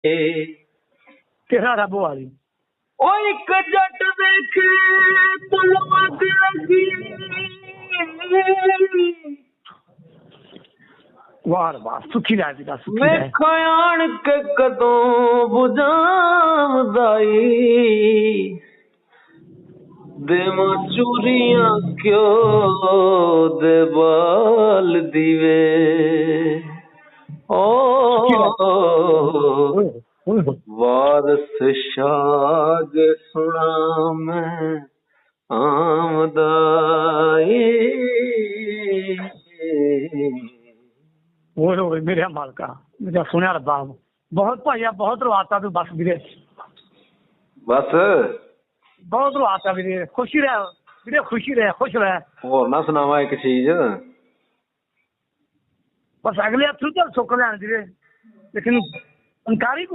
ਕਿਹੜਾ ਰੱਬ ਵਾਲੀ ਉਹ ਇੱਕ ਜੱਟ ਦੇਖੇ ਤੁਲਮਤ ਲੱਗੀ ਵਾਹ ਵਾਹ ਸੁਖੀ ਰਹਿ ਜੀ ਸੁਖੀ ਰਹਿ ਵੇਖ ਆਣ ਕੇ ਕਦੋਂ ਬੁਝਾਉਂਦਾਈ ਦੇਵਾਂ ਚੂਰੀਆਂ ਕਿਉਂ ਦੇ ਬਾਲ ਦੀਵੇ ਓ ਵਾਰਸ ਸ਼ਾਗ ਸੁਣਾ ਮੈਂ ਆਮਦਾਈ ਓਏ ਮੇਰੇ ਮਾਲਕਾ ਮੇਰਾ ਸੁਣਿਆ ਰੱਬਾ ਬਹੁਤ ਭਾਈਆ ਬਹੁਤ ਰਵਾਤਾ ਤੂੰ ਬਸ ਵੀਰੇ ਬਸ ਬਹੁਤ ਰਵਾਤਾ ਵੀਰੇ ਖੁਸ਼ੀ ਰਹਿ ਵੀਰੇ ਖੁਸ਼ੀ ਰਹਿ ਖੁਸ਼ ਰਹਿ ਹੋਰ ਨਾ ਸੁਣਾਵਾ ਇੱਕ ਚੀਜ਼ ਬਸ ਅਗਲੇ ਹੱਥੋਂ ਚੱਲ ਸੁੱਕ ਲੈਣ ਵੀਰੇ ਲੇਕਿਨ ਇਨਕਾਰੀ